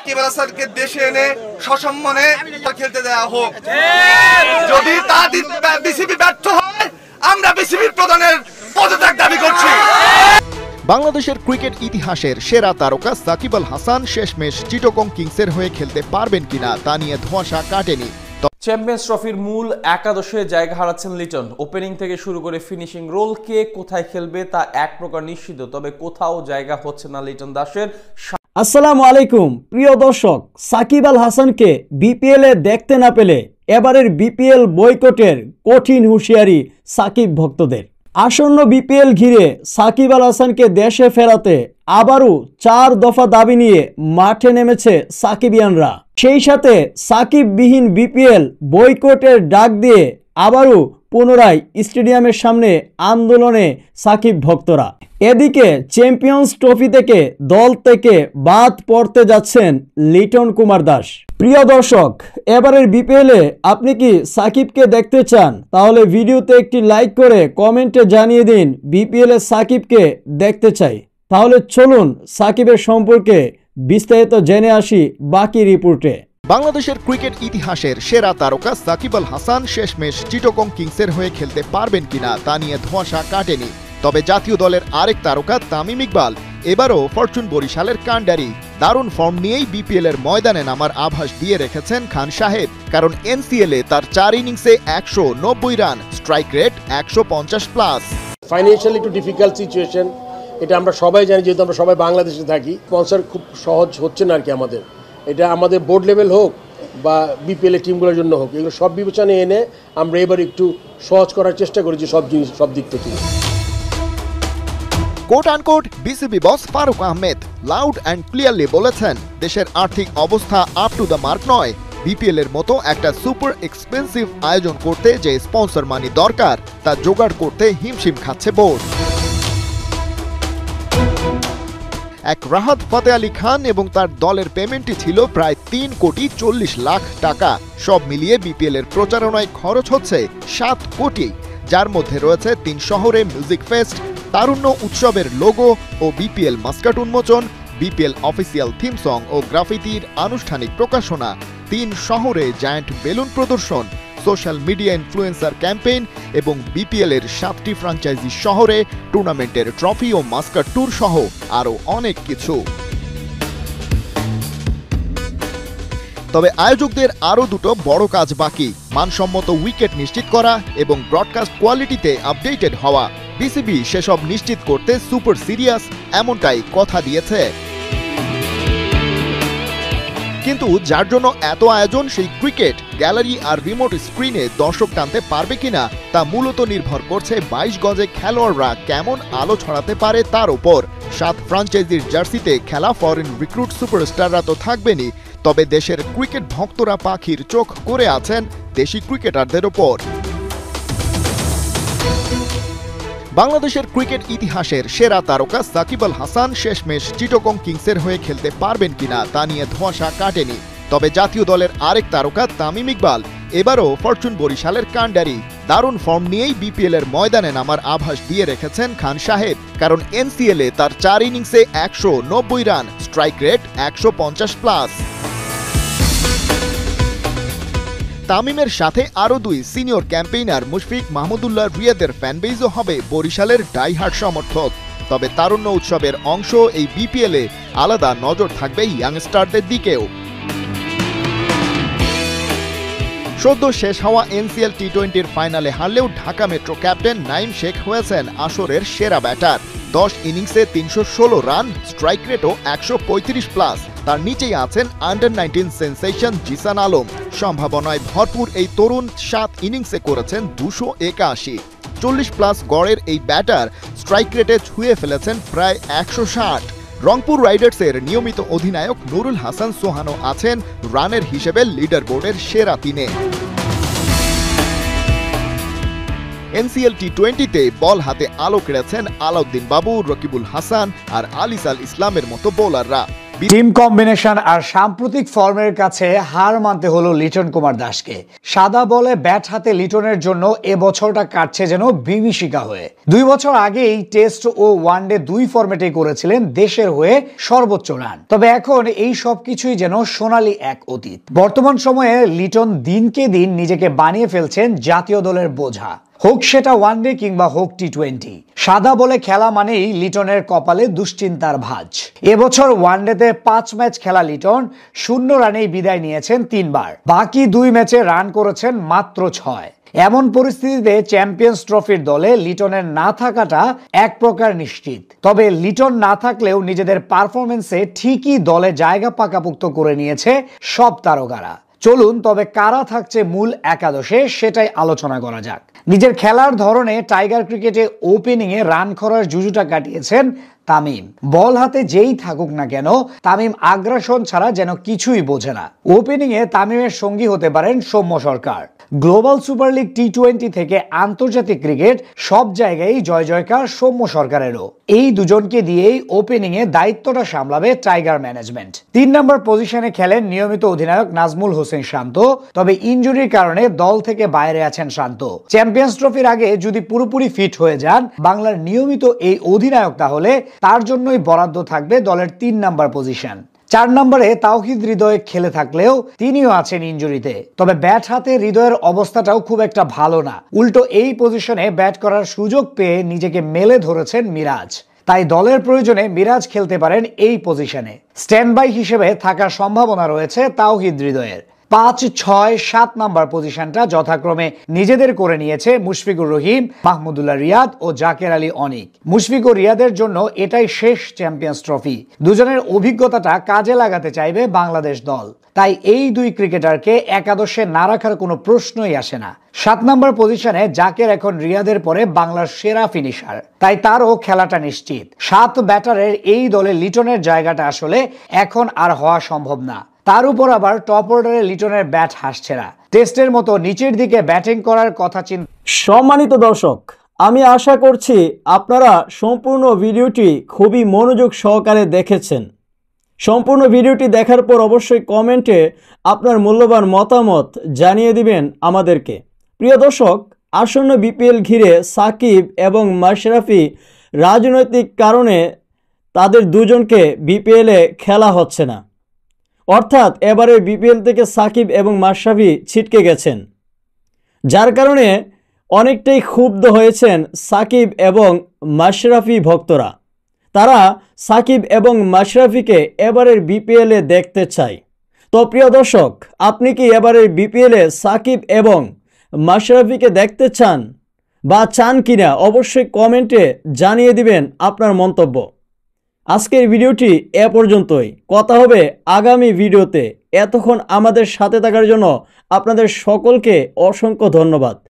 সাকিব আল হাসানকে দেশে এনে সসম্মানে খেলতে দেওয়া হোক। যদি তা বিসিবি ব্যর্থ হয়, আমরা বিসিবির প্রধানের পদত্যাগ দাবি করছি। বাংলাদেশের ক্রিকেট ইতিহাসের সেরা তারকা সাকিব আল হাসান শেষমেশ চিটাগং কিংসের হয়ে খেলতে পারবেন কিনা তা নিয়ে ধোঁয়াশা কাটেনি। চ্যাম্পিয়ন্স ট্রফির মূল একাদশে জায়গা হারাচ্ছেন লিটন। ওপেনিং থেকে শুরু করে ফিনিশিং রোল কে কোথায় খেলবে তা এক প্রকার নিশ্চিত, তবে কোথাও জায়গা হচ্ছে না লিটন দাসের। আসসালামু আলাইকুম প্রিয় দর্শক, সাকিব আল হাসানকে বিপিএল এ দেখতে না পেলে এবারের বিপিএল বয়কটের কঠিন হুঁশিয়ারি সাকিব ভক্তদের। আসন্ন বিপিএল ঘিরে সাকিব আল হাসানকে দেশে ফেরাতে আবারও 4 দফা দাবি নিয়ে মাঠে নেমেছে সাকিবিয়ানরা। সেই সাথে সাকিববিহীন বিপিএল বয়কটের ডাক দিয়ে আবারও পুনরায় স্টেডিয়ামের সামনে আন্দোলনে সাকিব ভক্তরা। এদিকে চ্যাম্পিয়ন্স ট্রফি থেকে দল থেকে বাদ পড়তে যাচ্ছেন লিটন কুমার দাস। প্রিয় দর্শক, এবারের বিপিএলে আপনি কি সাকিবকে দেখতে চান? তাহলে ভিডিওতে একটি লাইক করে কমেন্টে জানিয়ে দিন বিপিএলে সাকিবকে দেখতে চাই। তাহলে চলুন সাকিবের সম্পর্কে বিস্তারিত জেনে আসি বাকি রিপোর্টে। বাংলাদেশের ক্রিকেট ইতিহাসের সেরা তারকা সাকিব আল হাসান শেষমেশ চিটাগং কিংসের হয়ে খেলতে পারবেন কিনা তা নিয়ে ধোঁয়াশা কাটেনি। তবে জাতীয় দলের আরেক তারকা তামিম ইকবাল এবারও ফরচুন বরিশালের কাণ্ডারি। দারুণ ফর্ম নিয়েই বিপিএল এর ময়দানে নামার আভাস দিয়ে রেখেছেন খান সাহেব, কারণ এনসিএল এ তার 4 ইনিংসে 190 রান, স্ট্রাইক রেট 150+। ফাইন্যান্সিয়ালি একটু ডিফিকাল্ট সিচুয়েশন, এটা আমরা সবাই জানি, যেহেতু আমরা সবাই বাংলাদেশে থাকি। স্পন্সর খুব সহজ হচ্ছে না আর কি আমাদের। এটা আমাদের বোর্ড লেভেল হোক বা বিপিএল এর টিমগুলোর জন্য হোক, এগুলো সব বিবেচনায় এনে আমরা এবার একটু সহজ করার চেষ্টা করেছি সব জিনিস, সব দিক থেকে। Quote unquote BCB boss Faruque Ahmed loud and clearly বলেছেন, দেশের আর্থিক অবস্থা আপ টু দ্য মার্ক নয়। বিপিএল এর মতো একটা সুপার এক্সপেন্সিভ আয়োজন করতে যে স্পন্সর মানি দরকার তা জোগাড় করতে হিমশিম খাচ্ছে বোর্ড। এক রাহাত ফতে আলী খান এবং তার দলের পেমেন্টটি ছিল প্রায় 3,40,00,000 টাকা। সব মিলিয়ে বিপিএল এর প্রচারণায় খরচ হচ্ছে 7 কোটি, যার মধ্যে রয়েছে 3 শহরে মিউজিক ফেস্ট, তারুণ্য উৎসবের লোগো ও বিপিএল মাস্কাট উন্মোচন, বিপিএল অফিসিয়াল থিম সং ও গ্রাফিতির আনুষ্ঠানিক প্রকাশনা, 3 শহরে জায়ান্ট বেলুন প্রদর্শন, সোশ্যাল মিডিয়া ইনফ্লুয়েন্সার ক্যাম্পেইন এবং বিপিএল এর 7টি ফ্র্যাঞ্চাইজি শহরে টুর্নামেন্টের ট্রফি ও মাস্কাট ট্যুর সহ আরও অনেক কিছু। তবে আয়োজকদের আরও দুটো বড় কাজ বাকি, মানসম্মত উইকেট নিশ্চিত করা এবং ব্রডকাস্ট কোয়ালিটিতে আপডেটেড হওয়া। বিসিবি সেসব নিশ্চিত করতে সুপার সিরিয়াস, এমনটাই কথা দিয়েছে। কিন্তু যার জন্য এত আয়োজন, সেই ক্রিকেট গ্যালারি আর রিমোট স্ক্রিনে দর্শক টানতে পারবে কিনা তা মূলত নির্ভর করছে 22 গজে খেলোয়াড়রা কেমন আলো ছড়াতে পারে তার উপর। 7 ফ্র্যাঞ্চাইজির জার্সিতে খেলা ফরেন রিক্রুট সুপারস্টাররা তো থাকবেনই, তবে দেশের ক্রিকেট ভক্তরা পাখির চোখ করে আছেন দেশি ক্রিকেটারদের ওপর। বাংলাদেশের ক্রিকেট ইতিহাসের সেরা তারকা সাকিব আল হাসান শেষমেশ চিটাগং কিংসের হয়ে খেলতে পারবেন কিনা তা নিয়ে ধোঁয়াশা কাটেনি। তবে জাতীয় দলের আরেক তারকা তামিম ইকবাল এবারও ফরচুন বরিশালের কাণ্ডারি। দারুণ ফর্ম নিয়েই বিপিএল এর ময়দানে নামার আভাস দিয়ে রেখেছেন খান সাহেব, কারণ এনসিএল এ তার 4 ইনিংসে 190 রান, স্ট্রাইক রেট 150+। তামিমের সাথে আরও 2 সিনিয়র ক্যাম্পেইনার মুশফিক মাহমুদুল্লাহ রিয়াদের ফ্যানবেজও হবে বরিশালের ডাইহার্ড সমর্থক। তবে তারুণ্য উৎসবের অংশ এই বিপিএলে আলাদা নজর থাকবে ইয়াংস্টারদের দিকেও। সদ্য শেষ হওয়া এনসিএল টি20-র ফাইনালে হারলেও ঢাকা মেট্রো ক্যাপ্টেন নাইম শেখ হয়েছেন আসরের সেরা ব্যাটার। 10 ইনিংসে 316 রান, স্ট্রাইক রেটও 135+। তার নিচেই আছেন আন্ডার-19 সেন্সেশন জিসান আলম। সম্ভাবনায় ভরপুর এই তরুণ 7 ইনিংসে করেছেন 281। 40+ গড়ের এই ব্যাটার স্ট্রাইক রেটে ছুঁয়ে ফেলেছেন প্রায় 160। রংপুর রাইডার্সের নিয়মিত অধিনায়ক নুরুল হাসান সোহানও আছেন রানের হিসেবে লিডার বোর্ডের সেরা 3-এ। এনসিএল টি20-তে বল হাতে আলো কেড়েছেন আলাউদ্দিন বাবু, রকিবুল হাসান আর আলিসাল ইসলামের মতো বোলাররা। টিম কম্বিনেশন আর সাম্প্রতিক ফর্মের কাছে হার মানতে হলো লিটন কুমার দাসকে। সাদা বলে ব্যাট হাতে লিটনের জন্য এ বছরটা কাটছে যেন বিভীষিকা হয়ে। 2 বছর আগেই টেস্ট ও ওয়ানডে 2 ফরম্যাটে করেছিলেন দেশের হয়ে সর্বোচ্চ রান। তবে এখন এই সবকিছুই যেন সোনালী এক অতীত। বর্তমান সময়ে লিটন দিনকে দিন নিজেকে বানিয়ে ফেলছেন জাতীয় দলের বোঝা, হোক সেটা ওয়ানডে কিংবা হোক টি20। সাদা বলে খেলা মানেই লিটনের কপালে দুশ্চিন্তার ভাঁজ। এবছর ওয়ানডেতে 5 ম্যাচ খেলা লিটন 0 রানেই বিদায় নিয়েছেন 3 বার, বাকি 2 ম্যাচে রান করেছেন মাত্র 6। এমন পরিস্থিতিতে চ্যাম্পিয়ন্স ট্রফির দলে লিটনের না থাকাটা এক প্রকার নিশ্চিত। তবে লিটন না থাকলেও নিজেদের পারফরমেন্সে ঠিকই দলে জায়গা পাকাপোক্ত করে নিয়েছে সব তারকারা। চলুন তবে কারা থাকছে মূল একাদশে সেটাই আলোচনা করা যাক। নিজের খেলার ধরনে টাইগার ক্রিকেটে ওপেনিংয়ে রান করার জুজুটা কাটিয়েছেন তামিম। বল হাতে যেই থাকুক না কেন তামিম আগ্রাসন ছাড়া যেন কিছুই বোঝে না। ওপেনিংয়ে তামিমের সঙ্গী হতে পারেন সৌম্য সরকার। গ্লোবাল সুপার লিগ টি20 থেকে আন্তর্জাতিক ক্রিকেট সব জায়গায় জয় জয়কার সৌম্য সরকারেরও। এই দুজনকে দিয়েই ওপেনিংয়ে দায়িত্বটা সামলাবে টাইগার ম্যানেজমেন্ট। 3 নম্বর পজিশনে খেলেন নিয়মিত অধিনায়ক নাজমুল হোসেন শান্ত, তবে ইনজুরির কারণে দল থেকে বাইরে আছেন শান্ত। চ্যাম্পিয়ন্স ট্রফির আগে যদি পুরোপুরি ফিট হয়ে যান বাংলার নিয়মিত এই অধিনায়ক, তাহলে তার জন্যই বরাদ্দ থাকবে দলের 3 নম্বর পজিশন। 4 নম্বরে তাওহিদ হৃদয় খেলে থাকলেও তিনিও আছেন ইনজুরিতে। তবে ব্যাট হাতে হৃদয়ের অবস্থাটাও খুব একটা ভালো না। উল্টো এই পজিশনে ব্যাট করার সুযোগ পেয়ে নিজেকে মেলে ধরেছেন মিরাজ। তাই দলের প্রয়োজনে মিরাজ খেলতে পারেন এই পজিশনে। স্ট্যান্ড বাই হিসেবে থাকার সম্ভাবনা রয়েছে তাওহিদ হৃদয়ের। 5, 6, 7 নাম্বার পজিশনটা যথাক্রমে নিজেদের করে নিয়েছে মুশফিকুর রহিম, মাহমুদুল্লাহ রিয়াদ ও জাকের আলী অনিক। মুশফিক ও রিয়াদের জন্য এটাই শেষ চ্যাম্পিয়ন্স ট্রফি। দুজনের অভিজ্ঞতাটা কাজে লাগাতে চাইবে বাংলাদেশ দল। তাই এই 2 ক্রিকেটারকে একাদশে না রাখার কোনো প্রশ্নই আসে না। 7 নম্বর পজিশনে জাকের এখন রিয়াদের পরে বাংলার সেরা ফিনিশার, তাই তারও খেলাটা নিশ্চিত। 7 ব্যাটারের এই দলে লিটনের জায়গাটা আসলে এখন আর হওয়া সম্ভব না। তার উপর আবার টপ অর্ডারে লিটনের ব্যাট হাসছে না। টেস্টের মতো নিচের দিকে ব্যাটিং করার কথা চিন্তা। সম্মানিত দর্শক, আমি আশা করছি আপনারা সম্পূর্ণ ভিডিওটি খুবই মনোযোগ সহকারে দেখেছেন। সম্পূর্ণ ভিডিওটি দেখার পর অবশ্যই কমেন্টে আপনার মূল্যবান মতামত জানিয়ে দিবেন আমাদেরকে। প্রিয় দর্শক, আসন্ন বিপিএল ঘিরে সাকিব এবং মাশরাফি রাজনৈতিক কারণে তাদের দুজনকে বিপিএলে খেলা হচ্ছে না। অর্থাৎ এবারে বিপিএল থেকে সাকিব এবং মাশরাফি ছিটকে গেছেন, যার কারণে অনেকটাই ক্ষুব্ধ হয়েছেন সাকিব এবং মাশরাফি ভক্তরা। তারা সাকিব এবং মাশরাফিকে এবারের বিপিএলে দেখতে চায়। তো প্রিয় দর্শক, আপনি কি এবারের বিপিএলে সাকিব এবং মাশরাফিকে দেখতে চান বা চান কিনা অবশ্যই কমেন্টে জানিয়ে দিবেন আপনার মন্তব্য। আজকের ভিডিওটি এ পর্যন্তই। কথা হবে আগামী ভিডিওতে। এতক্ষণ আমাদের সাথে থাকার জন্য আপনাদের সকলকে অসংখ্য ধন্যবাদ।